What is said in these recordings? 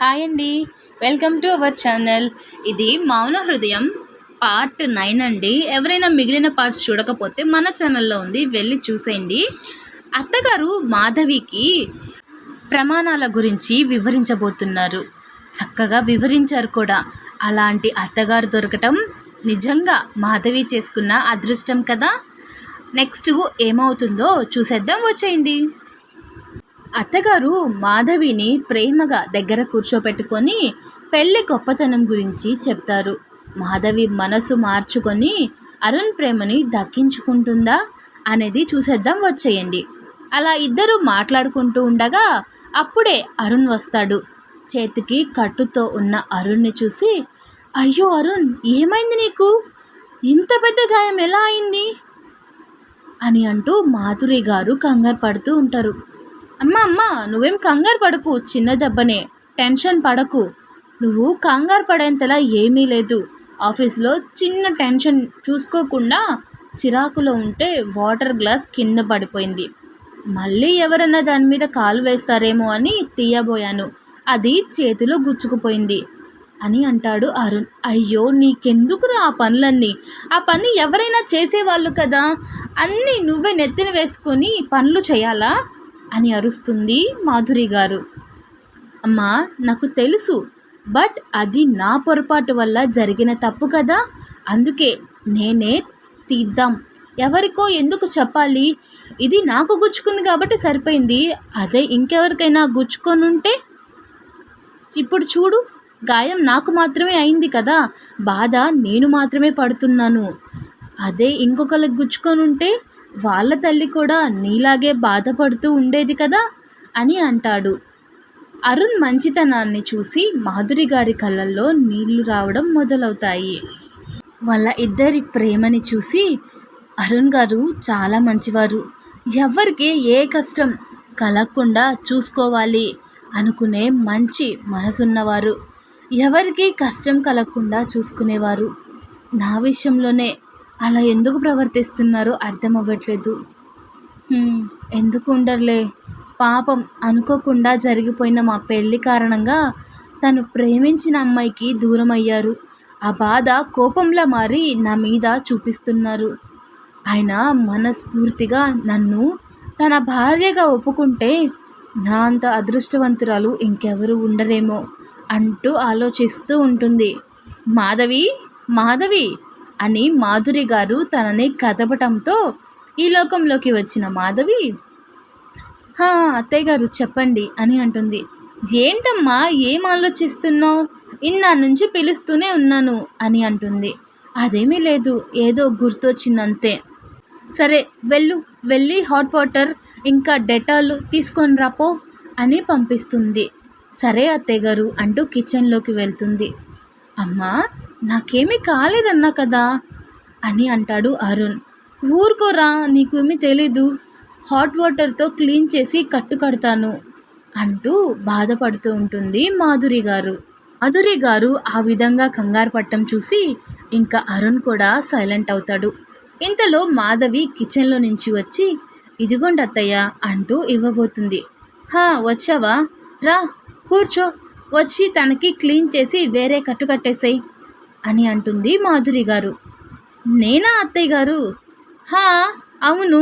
Hi అండి. Welcome to our channel. ఇది మౌన హృదయం పార్ట్ 9 అండి. ఎవరైనా మిగిలిన పార్ట్స్ చూడకపోతే మన ఛానల్లో ఉంది, వెళ్ళి చూసేయండి. అత్తగారు మాధవికి ప్రమాణాల గురించి వివరించబోతున్నారు. చక్కగా వివరించారు కూడా. అలాంటి అత్తగారు దొరకటం నిజంగా మాధవి చేసుకున్న అదృష్టం కదా. నెక్స్ట్ ఏమవుతుందో చూసేద్దాం, వచ్చేయండి. అత్తగారు మాధవిని ప్రేమగా దగ్గర కూర్చోపెట్టుకొని పెళ్లి గొప్పతనం గురించి చెప్తారు. మాధవి మనసు మార్చుకొని అరుణ్ ప్రేమని దక్కించుకుంటుందా అనేది చూసేద్దాం, వచ్చేయండి. అలా ఇద్దరు మాట్లాడుకుంటూ ఉండగా అప్పుడే అరుణ్ వస్తాడు. చేతికి కట్టుతో ఉన్న అరుణ్ని చూసి, అయ్యో అరుణ్, ఏమైంది నీకు? ఇంత పెద్ద గాయం ఎలా అయింది అని అంటూ మాధురి గారు కంగారు పడుతూ ఉంటారు. అమ్మ నువ్వేం కంగారు పడకు, చిన్న దెబ్బనే, టెన్షన్ పడకు. నువ్వు కంగారు పడేంతలా ఏమీ లేదు. ఆఫీస్లో చిన్న టెన్షన్ చూసుకోకుండా చిరాకులో ఉంటే వాటర్ గ్లాస్ కింద పడిపోయింది. మళ్ళీ ఎవరన్నా దాని మీద కాలు వేస్తారేమో అని తీయబోయాను, అది చేతిలో గుచ్చుకుపోయింది అని అంటాడు అరుణ్. అయ్యో, నీకెందుకురా ఆ పనులన్నీ? ఆ పని ఎవరైనా చేసేవాళ్ళు కదా, అన్నీ నువ్వే నెత్తిన వేసుకొని పనులు చేయాలా అని అరుస్తుంది మాధురి గారు. అమ్మా, నాకు తెలుసు, బట్ అది నా పొరపాటు వల్ల జరిగిన తప్పు కదా, అందుకే నేనే తీద్దాం. ఎవరికో ఎందుకు చెప్పాలి? ఇది నాకు గుచ్చుకుంది కాబట్టి సరిపోయింది. అదే ఇంకెవరికైనా గుచ్చుకొనుంటే? ఇప్పుడు చూడు, గాయం నాకు మాత్రమే అయింది కదా, బాధ నేను మాత్రమే పడుతున్నాను. అదే ఇంకొకరికి గుచ్చుకొనుంటే వాళ్ళ తల్లి కూడా నీలాగే బాధపడుతూ ఉండేది కదా అని అంటాడు. అరుణ్ మంచితనాన్ని చూసి మాధురి గారి కళ్ళల్లో నీళ్లు రావడం మొదలవుతాయి. వాళ్ళ ఇద్దరి ప్రేమని చూసి, అరుణ్ గారు చాలా మంచివారు, ఎవరికి ఏ కష్టం కలగకుండా చూసుకోవాలి అనుకునే మంచి మనసున్నవారు, ఎవరికి కష్టం కలగకుండా చూసుకునేవారు. నా విషయంలోనే అలా ఎందుకు ప్రవర్తిస్తున్నారో అర్థం అవ్వట్లేదు. ఎందుకు ఉండర్లే, పాపం అనుకోకుండా జరిగిపోయిన మా పెళ్ళి కారణంగా తను ప్రేమించిన అమ్మాయికి దూరం అయ్యారు. ఆ బాధ కోపంలా మారి నా మీద చూపిస్తున్నారు. ఆయన మనస్ఫూర్తిగా నన్ను తన భార్యగా ఒప్పుకుంటే నా అంత అదృష్టవంతురాలు ఇంకెవరు ఉండరేమో అంటూ ఆలోచిస్తూ ఉంటుంది. మాధవి మాధవి అని మాధురి గారు తనని కదపటంతో ఈ లోకంలోకి వచ్చిన మాధవి, అత్తయ్య గారు చెప్పండి అని అంటుంది. ఏంటమ్మా, ఏం ఆలోచిస్తున్నావు? ఇన్నా నుంచి పిలుస్తూనే ఉన్నాను అని అంటుంది. అదేమీ లేదు, ఏదో గుర్తొచ్చిందంతే. సరే వెళ్ళి హాట్ వాటర్ ఇంకా డెటాల్ తీసుకొని రాపో అని పంపిస్తుంది. సరే అత్తయ్య గారు అంటూ కిచెన్లోకి వెళ్తుంది. అమ్మా, నాకేమీ కాలేదన్నా కదా అని అంటాడు అరుణ్. ఊరుకోరా, నీకేమీ తెలీదు, హాట్ వాటర్తో క్లీన్ చేసి కట్టుకడతాను అంటూ బాధపడుతూ ఉంటుంది మాధురి గారు. మాధురి గారు ఆ విధంగా కంగారు పట్టం చూసి ఇంకా అరుణ్ కూడా సైలెంట్ అవుతాడు. ఇంతలో మాధవి కిచెన్లో నుంచి వచ్చి, ఇదిగోండి అత్తయ్య అంటూ ఇవ్వబోతుంది. వచ్చావా, రా కూర్చో, వచ్చి తనకి క్లీన్ చేసి వేరే కట్టు కట్టేసేయి అని అంటుంది మాధురి గారు. నేనా అత్తయ్య గారు? అవును,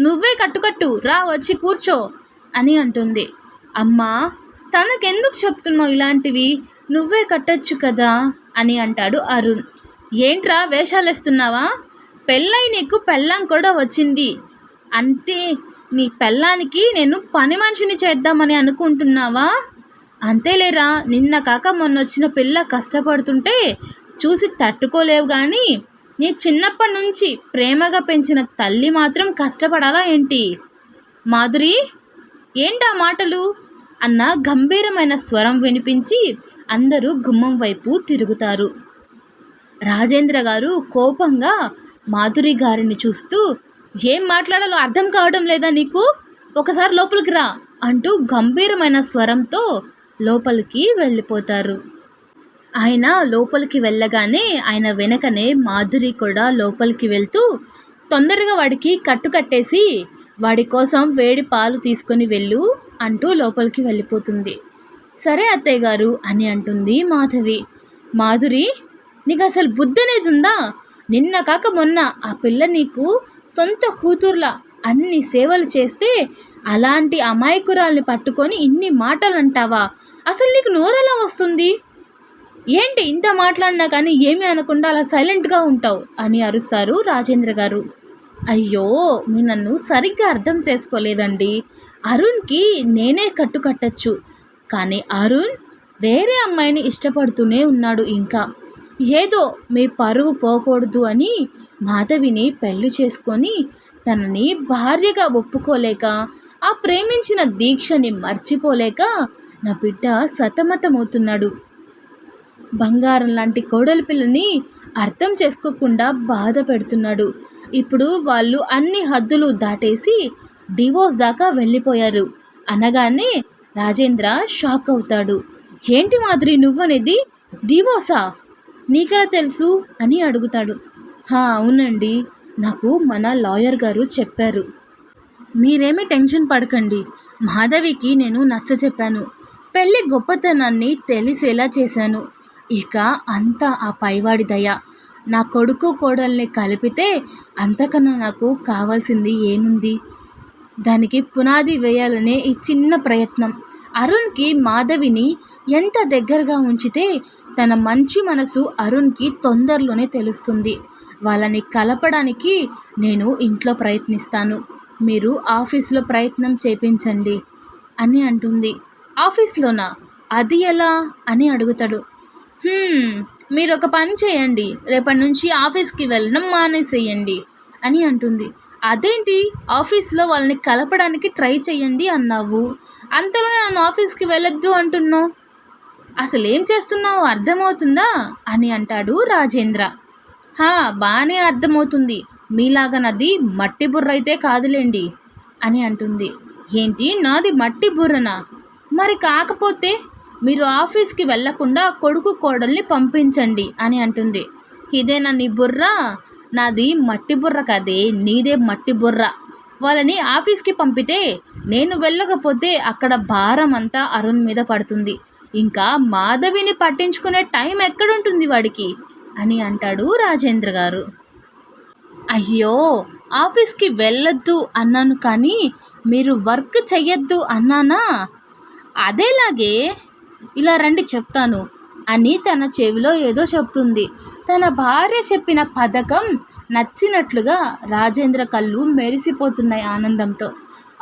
నువ్వే కట్టు, రా వచ్చి కూర్చో అని అంటుంది. అమ్మా, తనకెందుకు చెప్తున్నావు ఇలాంటివి, నువ్వే కట్టచ్చు కదా అని అంటాడు అరుణ్. ఏంట్రా వేషాలేస్తున్నావా? పెళ్ళై నీకు పెళ్ళాం కూడా వచ్చింది అంటే నీ పెళ్ళానికి నేను పని మనిషిని చేద్దామని అనుకుంటున్నావా? అంతేలేరా, నిన్న కాక మొన్నొచ్చిన పిల్ల కష్టపడుతుంటే చూసి తట్టుకోలేవు, కానీ నీ చిన్నప్పటి నుంచి ప్రేమగా పెంచిన తల్లి మాత్రం కష్టపడాలా ఏంటి? మాధురి, ఏంటా మాటలు అన్న గంభీరమైన స్వరం వినిపించి అందరూ గుమ్మం వైపు తిరుగుతారు. రాజేంద్ర గారు కోపంగా మాధురి గారిని చూస్తూ, ఏం మాట్లాడాలో అర్థం కావడం లేదా నీకు? ఒకసారి లోపలికి రా అంటూ గంభీరమైన స్వరంతో లోపలికి వెళ్ళిపోతారు. ఆయన లోపలికి వెళ్ళగానే ఆయన వెనకనే మాధురి కూడా లోపలికి వెళ్తూ, తొందరగా వాడికి కట్టేసి వాడి కోసం వేడి పాలు తీసుకొని వెళ్ళు అంటూ లోపలికి వెళ్ళిపోతుంది. సరే అత్తయ్య గారు అని అంటుంది మాధవి. మాధురి, నీకు అసలు బుద్ధి అనేది ఉందా? నిన్న కాక మొన్న ఆ పిల్ల నీకు సొంత కూతుర్లా అన్ని సేవలు చేస్తే అలాంటి అమాయకురాల్ని పట్టుకొని ఇన్ని మాటలు అంటావా? అసలు నీకు నోరెలా వస్తుంది? ఏంటి ఇంత మాట్లాడినా కానీ ఏమీ అనకుండా అలా సైలెంట్గా ఉంటావు అని అరుస్తారు రాజేంద్ర గారు. అయ్యో, మీరు నన్ను సరిగ్గా అర్థం చేసుకోలేదండి. అరుణ్కి నేనే కట్టచ్చు, కానీ అరుణ్ వేరే అమ్మాయిని ఇష్టపడుతూనే ఉన్నాడు. ఇంకా ఏదో మీ పరువు పోకూడదు అని మాధవిని పెళ్లి చేసుకొని తనని భార్యగా ఒప్పుకోలేక, ఆ ప్రేమించిన దీక్షని మర్చిపోలేక నా బిడ్డ సతమతమవుతున్నాడు. బంగారం లాంటి కోడలి పిల్లని అర్థం చేసుకోకుండా బాధ పెడుతున్నాడు. ఇప్పుడు వాళ్ళు అన్ని హద్దులు దాటేసి డివోర్స్ దాకా వెళ్ళిపోయారు అనగానే రాజేంద్ర షాక్ అవుతాడు. ఏంటి మాధురి నువ్వనేది? డివోర్సా? నీకెలా తెలుసు అని అడుగుతాడు. అవునండి, నాకు మన లాయర్ గారు చెప్పారు. మీరేమీ టెన్షన్ పడకండి. మాధవికి నేను నచ్చచెప్పాను, పెళ్ళి గొప్పతనాన్ని తెలిసేలా చేశాను. ఇక అంతా ఆ పైవాడి దయ. నా కొడుకు కోడల్ని కలిపితే అంతకన్నా నాకు కావాల్సింది ఏముంది? దానికి పునాది వేయాలనే ఈ చిన్న ప్రయత్నం. అరుణ్కి మాధవిని ఎంత దగ్గరగా ఉంచితే తన మంచి మనసు అరుణ్కి తొందరలోనే తెలుస్తుంది. వాళ్ళని కలపడానికి నేను ఇంట్లో ప్రయత్నిస్తాను, మీరు ఆఫీస్లో ప్రయత్నం చేపించండి అని అంటుంది. ఆఫీస్లోనా? అది ఎలా అని అడుగుతాడు. మీరు ఒక పని చేయండి, రేపటి నుంచి ఆఫీస్కి వెళ్ళడం మానేసేయండి అని అంటుంది. అదేంటి, ఆఫీస్లో వాళ్ళని కలపడానికి ట్రై చేయండి అన్నావు, అంతలో నన్ను ఆఫీస్కి వెళ్ళొద్దు అంటున్నావు. అసలు ఏం చేస్తున్నావు అర్థమవుతుందా అని అంటాడు రాజేంద్ర. బాగానే అర్థమవుతుంది, మీలాగా నాది మట్టి బుర్ర అయితే కాదులేండి అని అంటుంది. ఏంటి, నాది మట్టి బుర్రనా? మరి కాకపోతే మీరు ఆఫీస్కి వెళ్లకుండా కొడుకు కోడల్ని పంపించండి అని అంటుంది. ఇదేనా నీ బుర్ర? నాది మట్టి బుర్ర కదే, నీదే మట్టి బుర్ర. వాళ్ళని ఆఫీస్కి పంపితే నేను వెళ్ళకపోతే అక్కడ భారం అంతా అరుణ్ మీద పడుతుంది. ఇంకా మాధవిని పట్టించుకునే టైం ఎక్కడుంటుంది వాడికి అని అంటాడు రాజేంద్ర గారు. అయ్యో, ఆఫీస్కి వెళ్ళొద్దు అన్నాను కానీ మీరు వర్క్ చెయ్యొద్దు అన్నానా? అదేలాగే, ఇలా రండి చెప్తాను అని తన చెవిలో ఏదో చెప్తుంది. తన భార్య చెప్పిన పథకం నచ్చినట్లుగా రాజేంద్ర కళ్ళు మెరిసిపోతున్నాయి ఆనందంతో.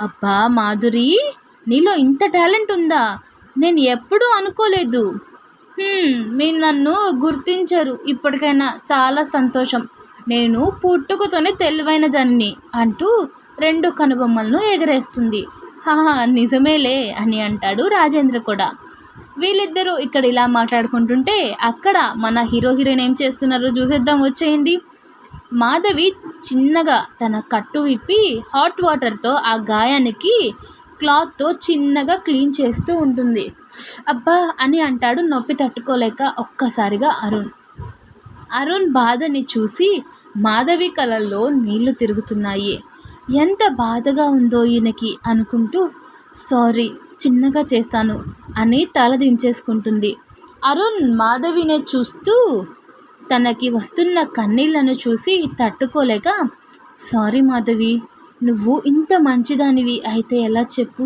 అబ్బా మాధురి, నీలో ఇంత టాలెంట్ ఉందా? నేను ఎప్పుడూ అనుకోలేదు. మీరు నన్ను గుర్తించరు, ఇప్పటికైనా చాలా సంతోషం. నేను పుట్టుకతోనే తెలివైన దాన్ని అంటూ 2 కనుబొమ్మలను ఎగరేస్తుంది. నిజమేలే అని అంటాడు రాజేంద్ర కూడా. వీళ్ళిద్దరూ ఇక్కడ ఇలా మాట్లాడుకుంటుంటే అక్కడ మన హీరో హీరోయిన్ ఏం చేస్తున్నారో చూసేద్దాం, వచ్చేయండి. మాధవి చిన్నగా తన కట్టు విప్పి హాట్ వాటర్తో ఆ గాయానికి క్లాత్తో చిన్నగా క్లీన్ చేస్తూ ఉంటుంది. అబ్బా అని అంటాడు నొప్పి తట్టుకోలేక ఒక్కసారిగా అరుణ్ బాధని చూసి మాధవి కళ్ళల్లో నీళ్లు తిరుగుతున్నాయి. ఎంత బాధగా ఉందో ఈయనకి అనుకుంటూ సారీ, చిన్నగా చేస్తాను అని తల దించేసుకుంటుంది. అరుణ్ మాధవిని చూస్తూ తనకి వస్తున్న కన్నీళ్లను చూసి తట్టుకోలేక, సారీ మాధవి, నువ్వు ఇంత మంచిదానివి అయితే ఎలా చెప్పు?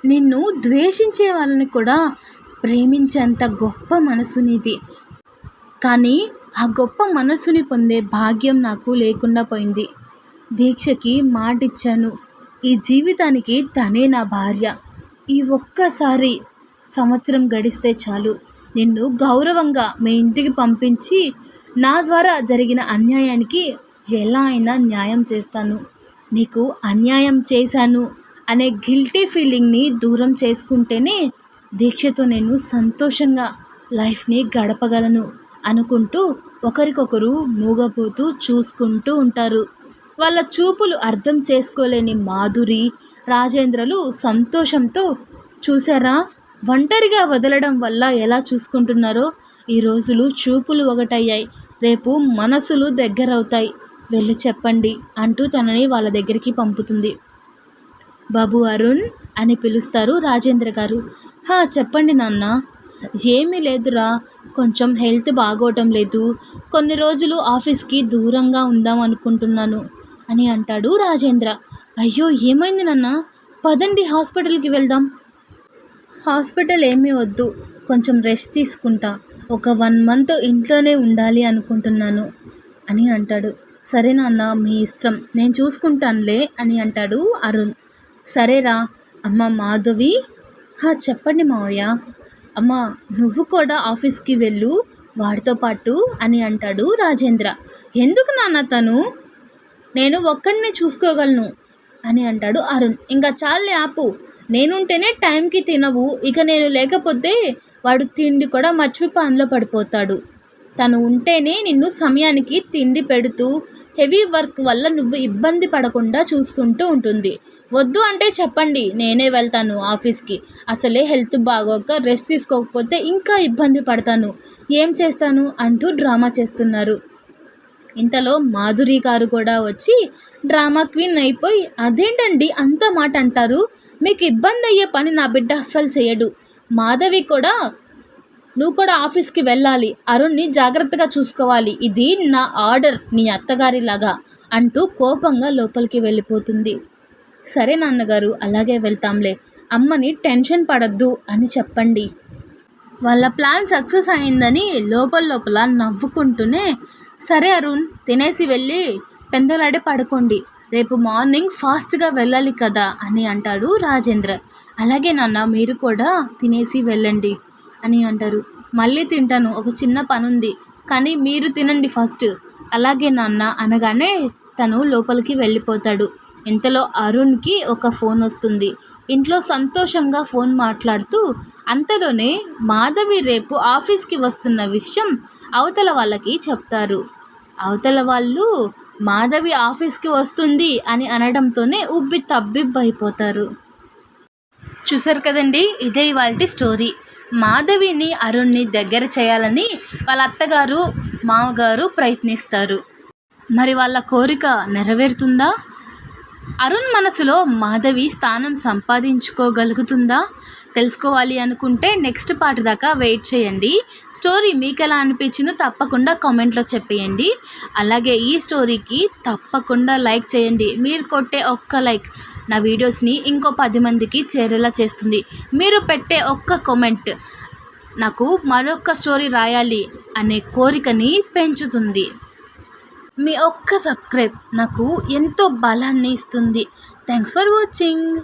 నిన్ను ద్వేషించే వాళ్ళని కూడా ప్రేమించేంత గొప్ప మనసు నీది. కానీ ఆ గొప్ప మనసుని పొందే భాగ్యం నాకు లేకుండా పోయింది. దీక్షకి మాటిచ్చాను, ఈ జీవితానికి తనే నా భార్య. ఈ ఒక్కసారి సంవత్సరం గడిస్తే చాలు, నిన్ను గౌరవంగా మీ ఇంటికి పంపించి నా ద్వారా జరిగిన అన్యాయానికి ఎలా అయినా న్యాయం చేస్తాను. నీకు అన్యాయం చేశాను అనే గిల్టీ ఫీలింగ్ని దూరం చేసుకుంటేనే దీక్షతో నేను సంతోషంగా లైఫ్ని గడపగలను అనుకుంటూ ఒకరికొకరు మూగపోతూ చూసుకుంటూ ఉంటారు. వాళ్ళ చూపులు అర్థం చేసుకోలేని మాధురి, రాజేంద్రలు సంతోషంతో, చూసారా ఒంటరిగా వదలడం వల్ల ఎలా చూసుకుంటున్నారో, ఈ రోజులు చూపులు ఒకటయ్యాయి, రేపు మనసులు దగ్గరవుతాయి, వెళ్ళి చెప్పండి అంటూ తనని వాళ్ళ దగ్గరికి పంపుతుంది. బాబు అరుణ్ అని పిలుస్తారు రాజేంద్ర గారు. చెప్పండి నాన్న. ఏమీ లేదురా, కొంచెం హెల్త్ బాగోవటం లేదు. కొన్ని రోజులు ఆఫీస్కి దూరంగా ఉందాం అనుకుంటున్నాను అని అంటాడు రాజేంద్ర. అయ్యో ఏమైంది నాన్న? పదండి హాస్పిటల్కి వెళ్దాం. హాస్పిటల్ ఏమీ వద్దు, కొంచెం రెస్ట్ తీసుకుంటా. ఒక 1 మంత్ ఇంట్లోనే ఉండాలి అనుకుంటున్నాను అని అంటాడు. సరే నాన్న, మీ ఇష్టం, నేను చూసుకుంటానులే అని అంటాడు అరుణ్. సరేరా. అమ్మ మాధవి. చెప్పండి మావయ్య. అమ్మ నువ్వు కూడా ఆఫీస్కి వెళ్ళు వాడితో పాటు అని అంటాడు రాజేంద్ర. ఎందుకు నాన్న తను? నేను ఒక్కడిని చూసుకోగలను అని అంటాడు అరుణ్. ఇంకా చాలే ఆపు, నేనుంటేనే టైంకి తినవు, ఇక నేను లేకపోతే వాడు తిండి కూడా మర్చిపోయి పనిలో పడిపోతాడు. తను ఉంటేనే నిన్ను సమయానికి తిండి పెడుతూ హెవీ వర్క్ వల్ల నువ్వు ఇబ్బంది పడకుండా చూసుకుంటూ ఉంటుంది. వద్దు అంటే చెప్పండి, నేనే వెళ్తాను ఆఫీస్కి. అసలే హెల్త్ బాగోక రెస్ట్ తీసుకోకపోతే ఇంకా ఇబ్బంది పడతాను. ఏం చేస్తాను అంటూ డ్రామా చేస్తున్నారు. ఇంతలో మాధురి గారు కూడా వచ్చి డ్రామా క్వీన్ అయిపోయి, అదేంటండి అంత మాట అంటారు? మీకు ఇబ్బంది అయ్యే పని నా బిడ్డ అస్సలు చేయడు. మాధవి కూడా, నువ్వు కూడా ఆఫీస్కి వెళ్ళాలి, అరుణ్ని జాగ్రత్తగా చూసుకోవాలి, ఇది నా ఆర్డర్ నీ అత్తగారిలాగా అంటూ కోపంగా లోపలికి వెళ్ళిపోతుంది. సరే నాన్నగారు, అలాగే వెళ్తాంలే, అమ్మని టెన్షన్ పడద్దు అని చెప్పండి. వాళ్ళ ప్లాన్ సక్సెస్ అయిందని లోపల నవ్వుకుంటూనే, సరే అరుణ్, తినేసి వెళ్ళి పెందలాడే పడుకోండి, రేపు మార్నింగ్ ఫాస్ట్గా వెళ్ళాలి కదా అని అంటాడు రాజేంద్ర. అలాగే నాన్న, మీరు కూడా తినేసి వెళ్ళండి అని అంటారు. మళ్ళీ తింటాను, ఒక చిన్న పనుంది, కానీ మీరు తినండి ఫస్ట్. అలాగే నాన్న అనగానే తను లోపలికి వెళ్ళిపోతాడు. ఇంతలో అరుణ్కి ఒక ఫోన్ వస్తుంది. ఇంట్లో సంతోషంగా ఫోన్ మాట్లాడుతూ, అంతలోనే మాధవి రేపు ఆఫీస్కి వస్తున్న విషయం అవతల వాళ్ళకి చెప్తారు. అవతల వాళ్ళు మాధవి ఆఫీస్కి వస్తుంది అని అనడంతోనే ఉబ్బి తబ్బిబ్బైపోతారు. చూసారు కదండి, ఇదే ఇవాల్టి స్టోరీ. మాధవిని అరుణ్ని దగ్గర చేయాలని వాళ్ళ అత్తగారు మామగారు ప్రయత్నిస్తారు. మరి వాళ్ళ కోరిక నెరవేరుతుందా? అరుణ్ మనసులో మాధవి స్థానం సంపాదించుకోగలుగుతుందా? తెలుసుకోవాలి అనుకుంటే నెక్స్ట్ పార్ట్ దాకా వెయిట్ చేయండి. స్టోరీ మీకు ఎలా అనిపించిందో తప్పకుండా కామెంట్లో చెప్పేయండి. అలాగే ఈ స్టోరీకి తప్పకుండా లైక్ చేయండి. మీరు కొట్టే ఒక్క లైక్ నా వీడియోస్ని ఇంకో 10 మందికి చేరేలా చేస్తుంది. మీరు పెట్టే ఒక్క కామెంట్ నాకు మరొక స్టోరీ రాయాలి అనే కోరికని పెంచుతుంది. మీ ఒక్క సబ్స్క్రైబ్ నాకు ఎంతో బలాన్ని ఇస్తుంది. Thanks for watching.